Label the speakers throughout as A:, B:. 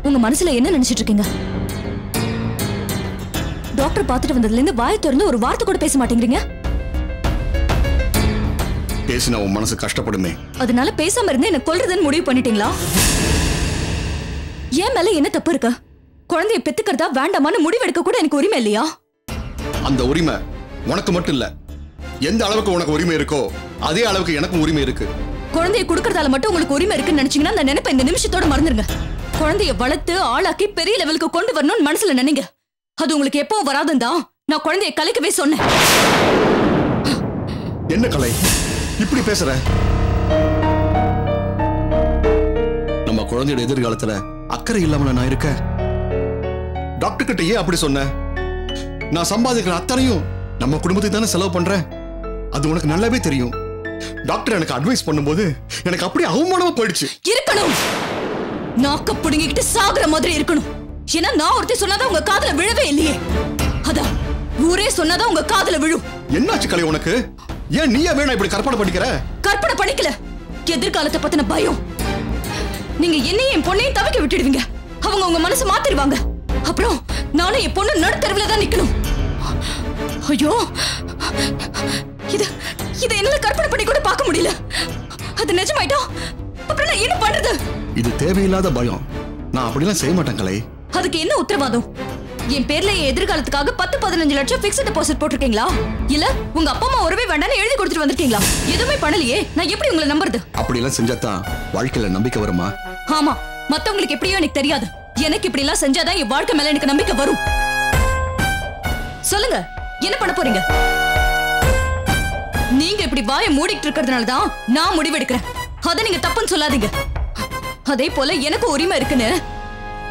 A: உங்க மனசுல என்ன நினைச்சிட்டு இருக்கீங்க? டாக்டர் பார்த்துட்டு வந்ததுல இருந்து வாயை திறந்து ஒரு வார்த்தை கூட பேச மாட்டேங்கிறீங்க.
B: பேசினா உன் மனசு கஷ்டப்படுமே.
A: அதனால பேசாம இருந்து என்ன கொல்றதுன்னு முடிவு பண்ணிட்டீங்களா? ஏன் மேல என்ன தப்பு இருக்கு? குழந்தைய பெத்துக்கிறதா வேண்டாமான்னு முடிவெடுக்க கூட எனக்கு உரிமை இல்லையா?
B: அந்த உரிமை உனக்கு மட்டும் இல்ல, எந்த அளவுக்கு உனக்கு உரிமை இருக்கோ அதே அளவுக்கு எனக்கும் உரிமை இருக்கு.
A: குழந்தைய குடுக்கறதால மட்டும் உங்களுக்கு உரிமை இருக்குன்னு நினைச்சீங்கன்னா அந்த நினைப்பை இந்த நிமிஷத்தோட மறந்துருங்க. குழந்தைய வளர்த்து ஆளாக்கி பெரிய லெவலுக்கு கொண்டு வரணும்னு மனசுல நினைங்க. அது உங்களுக்கு எப்பவும் வராதுன்னு தான் நான் குழந்தைய கலைக்கவே சொன்னேன்.
B: என்ன கலை இப்படி பேசுற? நம்ம குழந்தையோட எதிர்காலத்துல அக்கறை இல்லாமல நான் இருக்க. டாக்டர் கிட்ட ஏன் அப்படி சொன்ன? நான் சம்பாதிக்கிற அத்தனையும் நம்ம குடும்பத்துக்கு தானே செலவு பண்றேன். அது உனக்கு நல்லாவே தெரியும். டாக்டர் எனக்கு அட்வைஸ் பண்ணும்போது எனக்கு அப்படியே அவமானமா போயிடுச்சு.
A: இருக்கணும், நாக்க புடுங்கிக்கிட்டு சாகுற மாதிரி இருக்கணும். ஏன்னா நான் ஒருத்தி சொன்னாதான் உங்க காதுல விழவே இல்லையே. அதான் ஊரே சொன்னாதான் உங்க காதுல விழும்.
B: என்னாச்சு கலை உனக்கு? ஏன் நீயே வேணா இப்படி கற்பனை பண்ணிக்கிற?
A: கற்பனை பண்ணிக்கல, எதிர்காலத்தை பத்தின பயம். நீங்க என்னையும் என் பொண்ணையும் தவிக்க விட்டுடுவீங்க. அவங்க உங்க மனசு மாத்திடுவாங்க. அப்புறம் நானும் என் பொண்ணு நடுத்தருவுல தான் நிக்கணும். ஐயோ, இத என்னால கற்பனை பண்ணி கூட பார்க்க முடியல. அது நிஜமாயிட்டா அப்புறம் நான் என்ன பண்றது?
B: இது தேவையில்லாத பயம். நான் அப்படிலாம் செய்ய மாட்டேன் கலை.
A: அதுக்கு என்ன உத்தரவாதம்? என் பேர்ல என் எதிர்காலத்துக்காக 10-15 லட்சம் பிக்ஸ்ட் டெபாசிட் போட்டிருக்கீங்களா? இல்ல உங்க அப்பா அம்மா உறவே வேண்டான்னு எழுதி கொடுத்துட்டு வந்திருக்கீங்களா? எதுவுமே பண்ணலையே, நான் எப்படி உங்களை நம்புறது?
B: அப்படிலாம் செஞ்சாதான் வாழ்க்கையில நம்பிக்கை வருமா?
A: ஆமா, மத்தவங்களுக்கு எப்படியோ எனக்கு தெரியாது. எனக்கு இப்படி எல்லாம் செஞ்சாதான் என் வாழ்க்கை மேல எனக்கு நம்பிக்கை வரும். சொல்லுங்க, என்ன பண்ண போறீங்க? நீங்க இப்படி வாயை மூடிட்டு இருக்கிறதுனால தான் நான் முடிவெடுக்கிறேன். அதை நீங்க தப்புன்னு சொல்லாதீங்க. அதே போல எனக்கு உரிமை இருக்குன்னு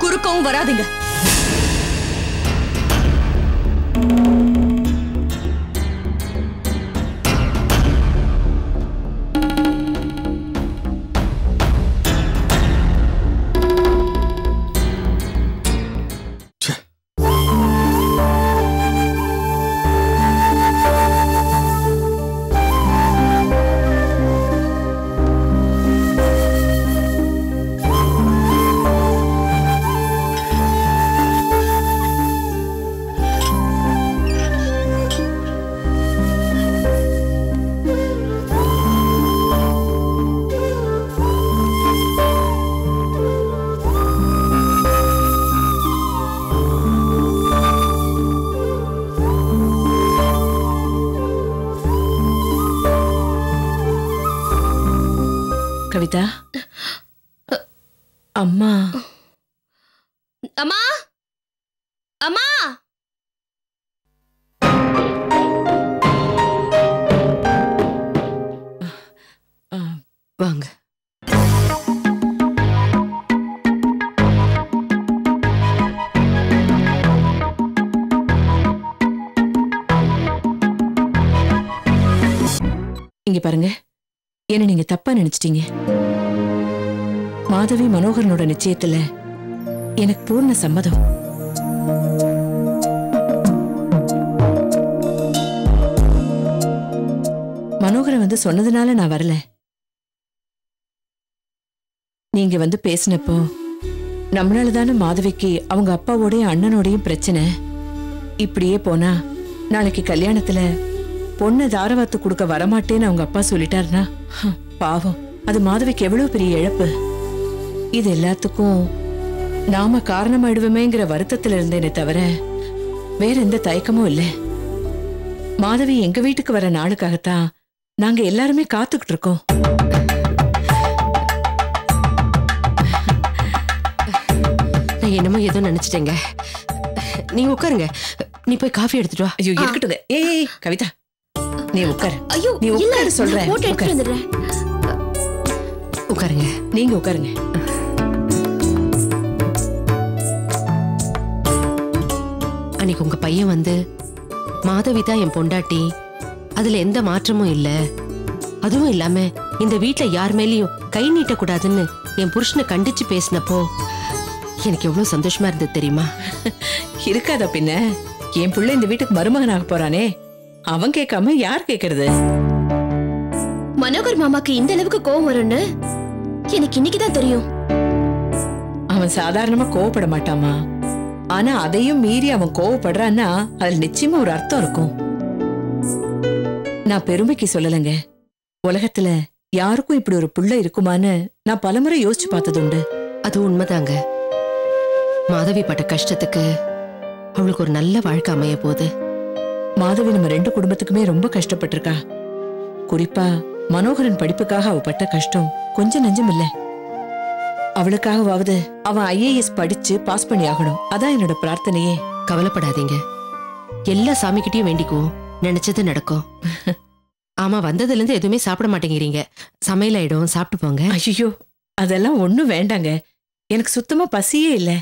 A: குறுக்கவும் வராதீங்க.
C: கவிதா, அம்மா
D: அம்மா அம்மா
C: வாங்க. இங்க பாருங்க, என்ன நீங்க தப்பா நினைச்சிட்டீங்க. மாதவி மனோகரனோட நிச்சயத்துல எனக்கு பூர்ண சம்மதம். மனோகரன் வந்து சொன்னதுனால நான் வரல. நீங்க வந்து பேசினப்போ நம்மளாலதான மாதவிக்கு அவங்க அப்பாவோடையும் அண்ணனோடையும் பிரச்சனை. இப்படியே போனா நாளைக்கு கல்யாணத்துல பொண்ணு தாரவாத்து கொடுக்க வரமாட்டேன்னு அவங்க அப்பா சொல்லிட்டாருன்னா பாவம், அது மாதவிக்கு எவ்வளவு பெரிய இழப்பு. இது எல்லாத்துக்கும் நாம காரணமாயிடுவோமேங்கிற வருத்தத்துல இருந்தேனே தவிர வேற எந்த தயக்கமும் இல்லை. மாதவி எங்க வீட்டுக்கு வர நாளுக்காகத்தான் நாங்க எல்லாருமே காத்துக்கிட்டு இருக்கோம்.
D: நான் என்னமோ ஏதோ நினைச்சிட்டேங்க. நீங்க உட்காருங்க, நீ போய் காஃபி எடுத்துட்டு வா.
C: ஐயோ இருக்கட்டும். ஏய் கவிதா, நீ உட்காரு.
D: ஐயோ
C: நீ உட்காரு, சொல்றேன்.
D: போட்டு எடுத்துட்டு வந்துடுறேன். உட்காருங்க.
C: நீங்க உட்காருங்க.
D: அன்னைக்கு உங்க பையன் வந்து மாதவி தான் என் பொண்டாட்டி, அதுல எந்த மாற்றமும் இல்ல, அதுவும் இல்லாம இந்த வீட்டுல யார் மேலயும் கை நீட்ட கூடாதுன்னு என் புருஷனை கண்டிச்சு பேசினப்போ எனக்கு எவ்வளவு சந்தோஷமா இருந்தது தெரியுமா?
C: இருக்காத பின்ன. என் பிள்ளை இந்த வீட்டுக்கு மருமகனாக போறானே, அவன் கேட்காம யார் கேக்குறது?
E: மனோகர் மாமாக்கு இந்த அளவுக்கு கோவம் வரும்னு எனக்கு இன்னைக்குதான் தெரியும்.
C: அவன் சாதாரணமா கோவப்பட மாட்டாமா. ஆனா அதையும் மீறி அவன் கோவப்படுறான்னா அதுல நிச்சயமா ஒரு அர்த்தம் இருக்கும். நான் பெருமைக்கு சொல்லலைங்க. உலகத்துல யாருக்கும் இப்படி ஒரு புள்ள இருக்குமான்னு நான் பலமுறை யோசிச்சு பார்த்ததுண்டு.
D: அது உண்மைதாங்க. மாதவி பட்ட கஷ்டத்துக்கு அவளுக்கு ஒரு நல்ல வாழ்க்கை அமைய போகுது.
C: மாதவி நம்ம 2 குடும்பத்துக்குமே ரொம்ப கஷ்டப்பட்டிருக்கா. குறிப்பா மனோகரன் படிப்புக்காக அவ பட்ட கஷ்டம் கொஞ்சம் நஞ்சம் இல்ல. அவளுக்காகவாவது அவன் IAS படிச்சு பாஸ் பண்ணி ஆகணும். அதான் என்னோட பிரார்த்தனையே.
D: கவலைப்படாதீங்க, எல்லா சாமிக்கிட்டையும் வேண்டிக்குவோம், நினைச்சது நடக்கும். ஆமா, வந்ததுல இருந்து எதுவுமே சாப்பிட மாட்டேங்கிறீங்க. சமையல் ஆயிடும், சாப்பிட்டு போங்க.
C: ஐயோ, அதெல்லாம் ஒண்ணும் வேண்டாங்க. எனக்கு சுத்தமா பசியே இல்ல.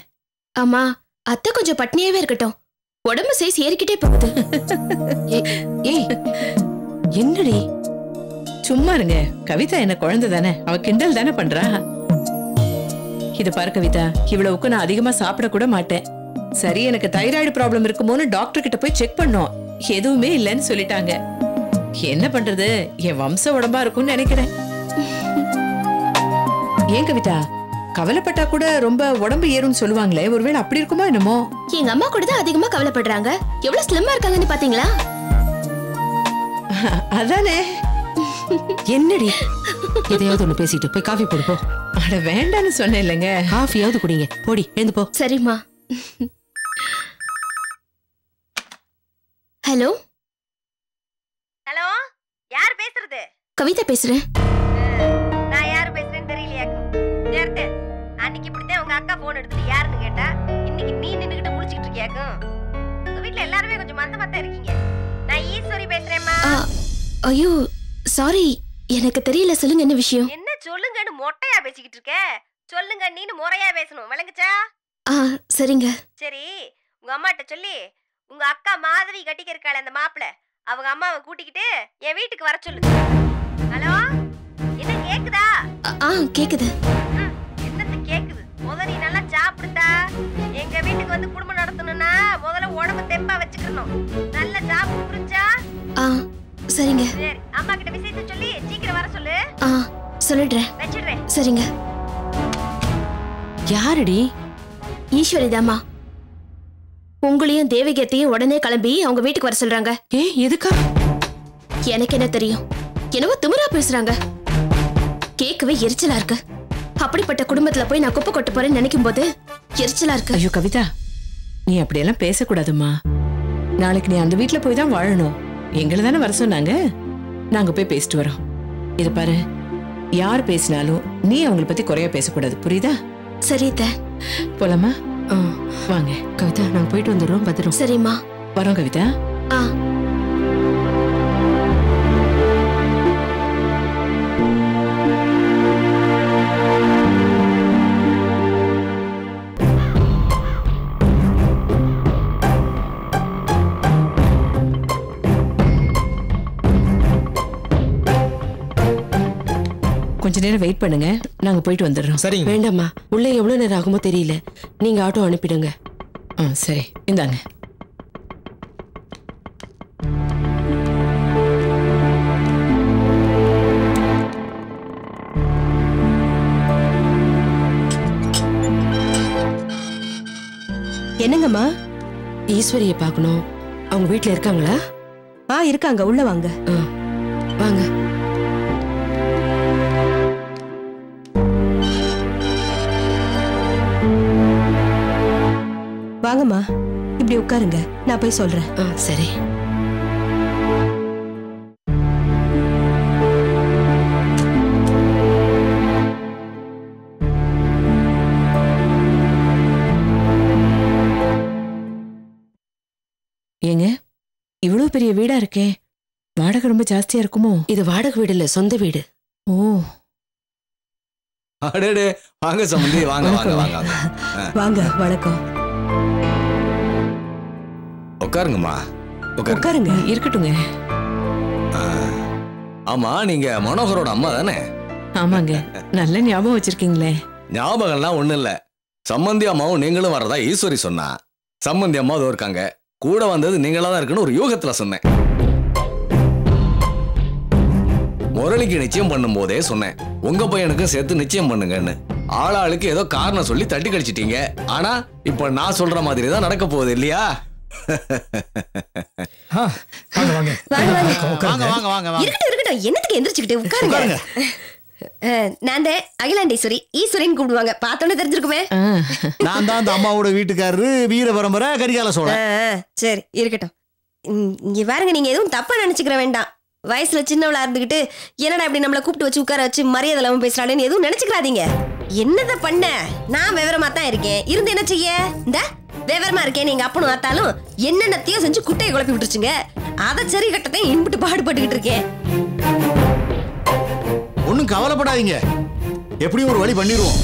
E: ஆமா, அத்தை கொஞ்சம் பட்னியாவே இருக்கட்டும். உடம்பு சைஸ் ஏறிக்கிட்டே போகுது.
D: ஏய், என்னடி?
C: சும்மா இருங்க. கவிதா என்ன குழந்தை தானே, அவ கிண்டல் தானே பண்றா. இது பாரு கவிதா, இவ்வளவுக்கு நான் அதிகமா சாப்பிட கூட மாட்டேன். சரி, எனக்கு தைராய்டு ப்ராப்ளம் இருக்குமோன்னு டாக்டர் கிட்ட போய் செக் பண்ணோம். எதுவுமே இல்லைன்னு சொல்லிட்டாங்க. என்ன பண்றது, என் வம்ச உடம்பா இருக்கும்னு நினைக்கிறேன். ஏன் கவிதா, கவலைப்பட்டா கூட ரொம்ப உடம்பு ஏறும்னு சொல்லுவாங்களே, ஒருவேளை அப்படி இருக்குமா என்னமோ?
E: எங்க அம்மா கூட தான் அதிகமா கவலைப்படுறாங்க. எவ்வளவு ஸ்லிம்மா இருக்காங்கன்னு பாத்தீங்களா?
C: அதானே.
D: என்னடி எதையாவது ஒண்ணு பேசிட்டு போய் காஃபி போடு போ.
C: அட வேண்டான்னு சொன்னேன் இல்லைங்க.
D: காஃபியாவது குடிங்க, போடி எழுந்து போ.
E: சரிம்மா. ஹலோ
F: ஹலோ, யார் பேசுறது?
E: கவிதா பேசுறேன்.
F: நான் யாரு பேசுறேன்னு தெரியலையாக்கும். நேரத்தை அன்னைக்கு இப்படித்தான் உங்க அக்கா போன் எடுத்துட்டு யாருன்னு கேட்டா, இன்னைக்கு நீ நின்னுகிட்டு முழிச்சிட்டு இருக்கியாக்கும். உங்க வீட்டுல எல்லாருமே கொஞ்சம் மந்தமத்தா இருக்கீங்க. நான் ஈஸ்வரி பேசுறேம்மா.
E: ஐயோ சாரி, எனக்கு தெரியல. சொல்லுங்க, என்ன விஷயம்?
F: என்ன சொல்லுங்கன்னு மொட்டையா பேசிக்கிட்டு இருக்க? சொல்லுங்க, நீனு முறையா பேசணும், விளங்குச்சா?
E: சரிங்க.
F: சரி, உங்க அம்மாட்ட சொல்லி உங்க அக்கா மாதவி கட்டிக்க இருக்காளே அந்த மாப்பிள்ள, அவங்க அம்மாவை கூட்டிக்கிட்டு என் வீட்டுக்கு வர சொல்லு. ஹலோ, என்ன கேக்குதா?
E: கேக்குது.
F: என்னது கேக்குது? முதல்ல நீ நல்லா சாப்பிடுதா. எங்க வீட்டுக்கு வந்து குடும்பம் நடத்தணும்னா முதல்ல உடம்பு தெம்பா வச்சுக்கணும். நல்லா சாப்பிடு, புரிஞ்சா?
E: சரிங்க.
F: சரி, அம்மா கிட்ட விஷயத்தை சொல்லி சீக்கிரம் வர சொல்லு.
E: சொல்லிடுறேன்.
F: வச்சிடுறேன்.
E: சரிங்க.
D: யாரடி?
E: ஈஸ்வரி தாமா. உங்களையும் தேவகியத்தையும் உடனே கிளம்பி அவங்க வீட்டுக்கு வர சொல்றாங்க.
D: எதுக்கா?
E: எனக்கு என்ன தெரியும், என்னவோ திமிரா பேசுறாங்க. கேட்கவே எரிச்சலா இருக்கு. அப்படிப்பட்ட குடும்பத்துல போய் நான் குப்பை கொட்ட போறேன்னு நினைக்கும் போது எரிச்சலா இருக்கு.
C: ஐயோ கவிதா, நீ அப்படியெல்லாம் பேசக்கூடாதுமா. நாளைக்கு நீ அந்த வீட்டுல போய் தான் வாழணும். எங்களை தானே வர சொன்னாங்க. நாங்க போய் பேசிட்டு வரோம். இது பாரு, யார் பேசினாலும் நீ அவங்கள பத்தி குறையா பேசக்கூடாது, புரியுதா?
E: சரி த.
C: போலாமா? வாங்க
D: கவிதா, நாங்க போயிட்டு வந்துடுறோம். பத்திரம்.
E: சரிம்மா.
C: வரோம் கவிதா. கொஞ்ச நேரம் வெயிட் பண்ணுங்க, நாங்க போயிட்டு வந்துடுறோம்.
G: சரிங்க.
D: வேண்டாம்மா, உள்ள எவ்வளவு நேரம் ஆகுமோ தெரியல. நீங்க ஆட்டோ அனுப்பிடுங்க.
C: சரி, இந்தாங்க.
H: என்னங்கம்மா?
D: ஈஸ்வரியை பார்க்கணும். அவங்க வீட்டுல இருக்காங்களா?
H: இருக்காங்க, உள்ள வாங்க.
D: வாங்க.
H: வாங்கம்மா, இப்படி உட்காருங்க, நான் போய் சொல்றேன்.
D: சரி.
C: ஏங்க, இவ்வளவு பெரிய வீடா இருக்கே, வாடகை ரொம்ப ஜாஸ்தியா இருக்குமோ?
D: இது வாடகை வீடு இல்ல, சொந்த வீடு.
C: ஓ,
G: அடடே, வாங்க சம்பந்தி, வாங்க வாங்க வாங்க.
H: வாங்க, வணக்கம்.
G: உட்காருங்கம்மா,
H: உட்காருங்க.
C: இருக்கட்டுங்க.
G: ஆமா, நீங்க மனோகரோட அம்மா தானே?
C: ஆமாங்க, நல்ல ஞாபகம் வச்சிருக்கீங்களே.
G: ஞாபகம்லாம் ஒண்ணு இல்ல. சம்பந்தி அம்மாவும் நீங்களும் வரதா ஈஸ்வரி சொன்னா. சம்பந்தி அம்மா அதோ இருக்காங்க. கூட வந்தது நீங்களா தான் இருக்குன்னு ஒரு யூகத்துல சொன்னேன். முரளிக்கு நிச்சயம் பண்ணும் போதே சொன்னேன், உங்க பையனுக்கும் சேர்த்து நிச்சயம் பண்ணுங்கன்னு. ஆளாளுக்கு ஏதோ காரணம் சொல்லி தட்டி கழிச்சிட்டீங்க. ஆனா இப்ப நான் சொல்ற மாதிரி தான் நடக்க போகுது இல்லையா?
F: இருக்கட்டும், என்னத்துக்கு எந்திரிச்சுக்கிட்டு உட்காருங்க. நான் அகிலாண்டேஸ்வரி, ஈஸ்வரின்னு கூப்பிடுவாங்க. பார்த்தோன்னே தெரிஞ்சிருக்குமே.
I: நான் தான் அந்த அம்மாவோட வீட்டுக்காரரு, வீர பரம்பரை கரிகால சோழன்.
F: சரி இருக்கட்டும். இங்க பாருங்க, நீங்க எதுவும் தப்பா நினைச்சுக்கிற வேண்டாம். வயசுல சின்னவளா இருந்துகிட்டு என்னடா இப்படி நம்மளை கூப்பிட்டு வச்சு உட்கார வச்சு மரியாதை இல்லாம பேசுறாளேன்னு எதுவும் நினைச்சுக்கிறாதீங்க. என்னத பண்ண, நான் விவரமா தான் இருக்கேன். இருந்து என்ன செய்ய, இந்த விவரமா இருக்கேன். நீங்க அப்பனும் ஆத்தாலும் என்னென்னத்தையும் செஞ்சு குட்டையை குழப்பி விட்டுருச்சுங்க. அதை சரி கட்டத்தையும் இன்புட்டு பாடுபட்டுக்கிட்டு இருக்கேன்.
I: ஒன்னும் கவலைப்படாதீங்க, எப்படியும் ஒரு வழி பண்ணிடுவோம்.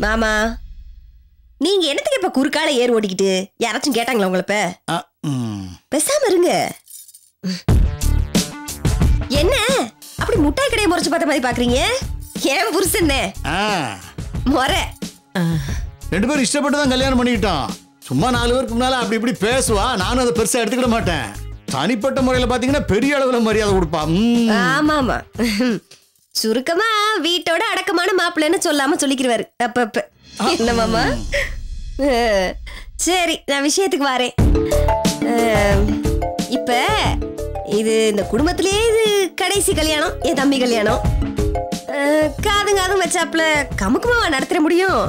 F: மாமா, நீங்க என்னத்துக்கு இப்ப குறுக்கால ஏறு ஓடிக்கிட்டு? யாராச்சும் கேட்டாங்களா உங்களை? பேசாம இருங்க. என்ன அப்படி முட்டாய் கடையை முறைச்சு பார்த்த மாதிரி பாக்குறீங்க? ஏன் புருஷன் முறை
I: ரெண்டு பேரும் இஷ்டப்பட்டு தான் கல்யாணம் பண்ணிக்கிட்டோம். சும்மா 4 பேருக்கு முன்னால அப்படி இப்படி பேசுவா, நானும் அதை பெருசா எடுத்துக்கிட மாட்டேன். தனிப்பட்ட முறையில பாத்தீங்கன்னா பெரிய அளவுல மரியாதை கொடுப்பா.
F: ஆமா ஆமா, சுருக்கமா வீட்டோட அடக்கமான மாப்பிள்ளைன்னு சொல்லாம சொல்லிக்கிறவாரு அப்ப. என்ன மாமா? சரி, நான் விஷயத்துக்கு வரேன். இப்ப இது இந்த குடும்பத்திலே இது கடைசி கல்யாணம், என் தம்பி கல்யாணம். காதும் வச்சாப்புல கமுக்குமா நடத்த முடியும்.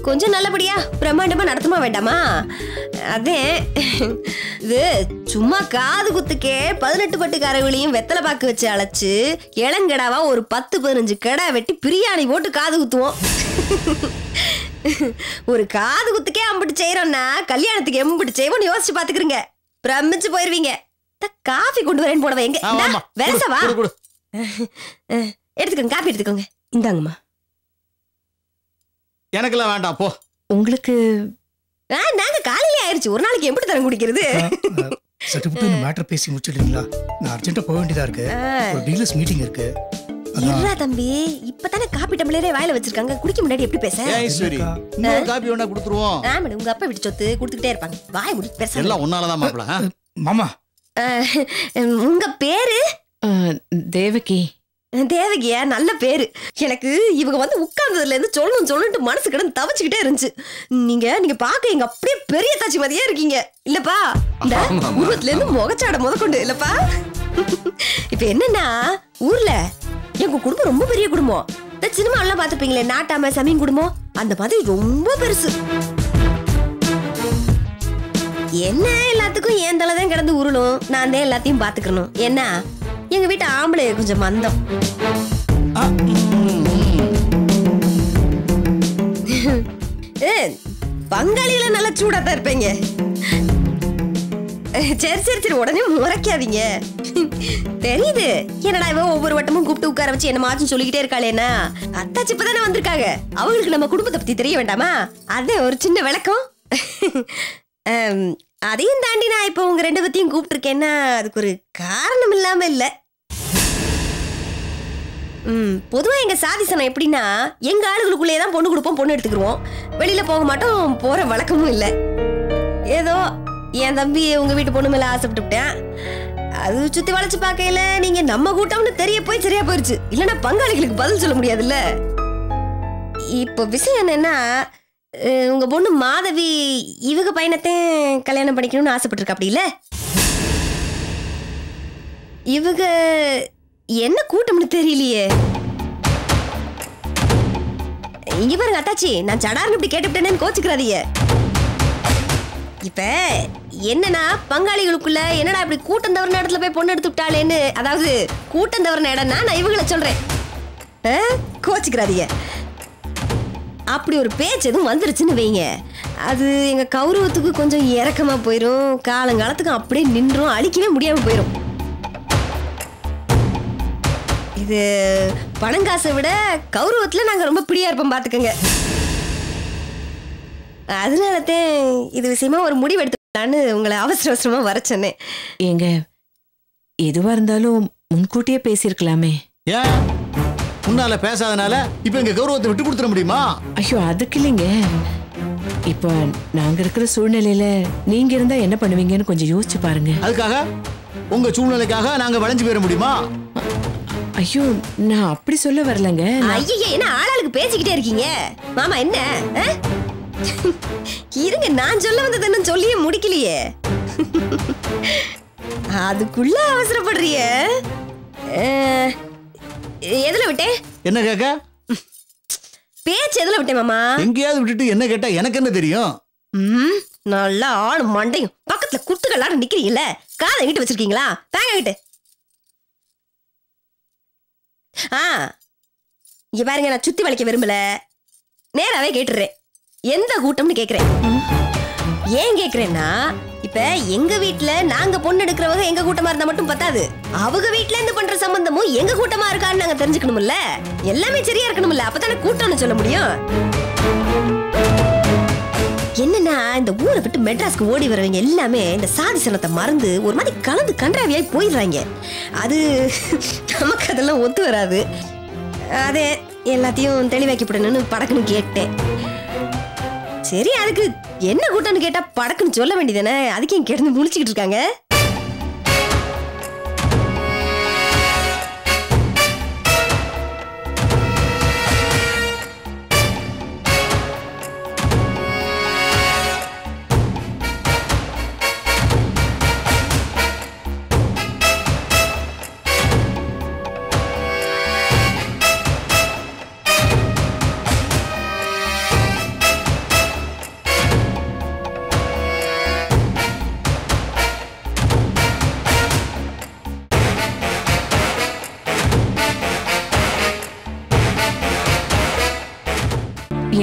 F: கொஞ்சம் நல்லபடியா பிரம்மாண்டமா நடத்துமா வேண்டாமா? அதே இது சும்மா காது குத்துக்கே 18 பட்டு கரவுளையும் வெத்தலை பாக்கு வச்சு அழைச்சு இளங்கடாவா ஒரு 10-15 கடா வெட்டி பிரியாணி போட்டு காது குத்துவோம். ஒரு காது குத்துக்கே அம்பிட்டு செய்யறோம்னா கல்யாணத்துக்கு எம்பிட்டு செய்வோம்னு யோசிச்சு பாத்துக்கிறீங்க. பிரமிச்சு போயிருவீங்க. காஃபி கொண்டு வரேன்னு போடவே எங்க வேசவா எடுத்துக்கோங்க, காஃபி எடுத்துக்கோங்க.
H: இந்தாங்கம்மா.
I: எனக்கெல்லாம் வேண்டாம் போ.
H: உங்களுக்கு
F: நாங்க காலையிலே ஆயிருச்சு, ஒரு நாளைக்கு எப்படி தரம் குடிக்கிறது?
J: சட்டுப்புட்டு இந்த மேட்டர் பேசி முடிச்சிடுறீங்களா? நான் அர்ஜென்ட்டா போக வேண்டியதா இருக்கு. ஒரு டீலர்ஸ் மீட்டிங் இருக்கு.
F: இல்ல தம்பி, இப்பதானே காபி டம்ளரே வாயில வச்சிருக்காங்க, குடிக்க முன்னாடி எப்படி பேச?
I: சரி, இன்னொரு காபி வேணா கொடுத்துருவோம்.
F: ஆமா, உங்க அப்பா வீட்டு சொத்து கொடுத்துக்கிட்டே இருப்பாங்க. வாய் முடி பேச.
I: எல்லாம் ஒன்னாலதான் மாப்பிள.
J: மாமா,
F: உங்க பேரு?
C: தேவகி.
F: தேவகியா? நல்ல பேரு. எனக்கு இவங்க வந்து உட்கார்ந்ததுல இருந்து சொல்லணும்னு மனசு கிடந்து தவச்சுக்கிட்டே இருந்துச்சு. நீங்க பாக்க எங்க அப்படியே பெரிய தாச்சி மாதிரியே இருக்கீங்க இல்லப்பா? இந்த உருவத்துல இருந்து முகச்சாட முதற்கொண்டு இல்லப்பா. இப்ப என்னன்னா, ஊர்ல எங்க குடும்பம் ரொம்ப பெரிய குடும்பம். இந்த சினிமா எல்லாம் பாத்துப்பீங்களே, நாட்டாம சமீன் குடும்பம், அந்த மாதிரி ரொம்ப பெருசு. என்ன எல்லாத்துக்கும் என் தலைதான் கிடந்து உருளும், நான் தான் எல்லாத்தையும் பாத்துக்கணும். என்ன எங்க வீட்டு ஆம்பளை கொஞ்சம் மந்தம். பங்காளியில நல்லா சூடாதான் இருப்பீங்க. சரி உடனே முறைக்காதீங்க. தெரியுது என்னடா இவ ஒவ்வொரு வட்டமும் கூப்பிட்டு உட்கார வச்சு என்ன மாச்சும் சொல்லிக்கிட்டே இருக்காளேன்னா, அத்தாச்சி இப்பதானே வந்திருக்காங்க, அவங்களுக்கு நம்ம குடும்பத்தை பத்தி தெரிய வேண்டாமா? அதே ஒரு சின்ன விளக்கம். அதையும் தாண்டி நான் இப்ப உங்க 2 பத்தியும் கூப்பிட்டு இருக்கேன்னா அதுக்கு ஒரு காரணம் இல்லாம இல்ல. பொதுவா எங்க சாதிசனம் எப்படின்னா, எங்க ஆளுகளுக்குள்ளேதான் பொண்ணு கொடுப்போம், பொண்ணு எடுத்துக்கிருவோம், வெளியில போக மாட்டோம், போற வழக்கமும் இல்ல. ஏதோ என் தம்பி உங்க வீட்டு பொண்ணு மேல ஆசைப்பட்டுட்டேன். அது சுத்தி வளைச்சு பார்க்கல நீங்க நம்ம கூட்டம்னு தெரிய போய் சரியா போயிருச்சு. இல்லன்னா பங்காளிகளுக்கு பதில் சொல்ல முடியாதுல்ல. இப்ப விஷயம் என்னன்னா, உங்க பொண்ணு மாதவி இவங்க பையனத்தையும் கல்யாணம் பண்ணிக்கணும்னு ஆசைப்பட்டிருக்கா. அப்படி இல்ல, இவங்க என்ன கூட்டம்னு தெரியலையே. இங்க பாருங்க அத்தாச்சி, நான் சடார்னு இப்படி கேட்டுவிட்டேன்னு கோச்சுக்கிறாதீங்க. இப்ப என்னன்னா, பங்காளிகளுக்குள்ள என்னடா இப்படி கூட்டம் தவறுன இடத்துல போய் பொண்ணு எடுத்து விட்டாளேன்னு, அதாவது கூட்டம் தவறுன இடம்னா நான் இவங்களை சொல்றேன், கோச்சுக்கிறாதீங்க. அப்படி ஒரு பேச்சு எதுவும் வந்துருச்சுன்னு வைங்க, அது எங்க கௌரவத்துக்கு கொஞ்சம் இறக்கமா போயிடும், காலங்காலத்துக்கு அப்படியே நின்றும், அழிக்கவே முடியாம போயிடும். இது பணங்காசை விட கௌரவத்துல நாங்க ரொம்ப பிடியா இருப்போம் பாத்துக்கோங்க. அதனாலதான் இது விஷயமா ஒரு முடிவு எடுத்துக்கலான்னு உங்களை அவசரமா வர சொன்னேன்.
C: ஏங்க, எதுவா இருந்தாலும் முன்கூட்டியே பேசியிருக்கலாமே.
I: ஏன் முன்னால பேசாதனால இப்ப எங்க கௌரவத்தை விட்டு கொடுத்துட முடியுமா?
C: ஐயோ, அதுக்கு இல்லைங்க. இப்போ நாங்க இருக்கிற சூழ்நிலையில நீங்க இருந்தா என்ன பண்ணுவீங்கன்னு கொஞ்சம் யோசிச்சு பாருங்க.
I: அதுக்காக உங்க சூழ்நிலைக்காக நாங்க வளைஞ்சு போயிட முடியுமா?
C: ஐயோ, நான் அப்படி சொல்ல வரலங்க.
F: ஐயா, என்ன ஆளாளுக்கு பேசிக்கிட்டே இருக்கீங்க? மாமா என்ன இருங்க, நான் சொல்ல வந்தது என்ன சொல்லியே முடிக்கலையே. அதுக்குள்ள அவசரப்படுறிய. எதுல விட்டேன்?
I: என்ன கேட்க?
F: பேச்சு எதுல விட்டேன் மாமா?
I: எங்கேயாவது விட்டுட்டு என்ன கேட்டா எனக்கு என்ன தெரியும்?
F: நல்லா ஆளு மண்டையும் பக்கத்துல குத்துக்கல்லாட நிக்கிறீங்கல்ல, காதை எங்கிட்டு வச்சிருக்கீங்களா? தாங்க கிட்டு. இங்க பாருங்க, நான் சுத்தி வளைக்க விரும்பல, நேராவே கேட்டுறேன். எந்த கூட்டம்னு கேக்குறேன். ஏன் கேக்குறேன்னா, இப்ப எங்க வீட்டுல நாங்க பொண்ணு எடுக்கிறவங்க எங்க கூட்டமா இருந்தா மட்டும் பத்தாது, அவங்க வீட்டுல இருந்து பண்ற சம்பந்தமும் எங்க கூட்டமா இருக்கான்னு நாங்க தெரிஞ்சுக்கணும்ல. எல்லாமே சரியா இருக்கணும்ல, அப்பதானே கூட்டம்னு சொல்ல முடியும். என்னன்னா, இந்த ஊரை விட்டு மெட்ராஸ்க்கு ஓடி வரவங்க எல்லாமே இந்த சாதி சனத்தை மறந்து ஒரு மாதிரி கலந்து கன்றாவியாய் போயிடுறாங்க. அது நமக்கு அதெல்லாம் ஒத்து வராது. அதே எல்லாத்தையும் தெளிவாக்கிப்படணும்னு படக்குன்னு கேட்டேன். சரி, அதுக்கு என்ன கூட்டம்னு கேட்டா படக்குன்னு சொல்ல வேண்டியதானே? அதுக்கு என் கிடந்து முழிச்சுக்கிட்டு இருக்காங்க.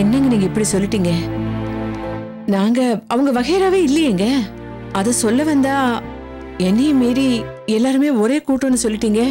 C: என்னங்க நீங்க இப்படி சொல்லிட்டீங்க? நாங்க அவங்க வகையறாவே இல்லையேங்க. அத சொல்ல வந்தா என்னையும் மீறி எல்லாருமே ஒரே கூட்டம்னு சொல்லிட்டீங்க.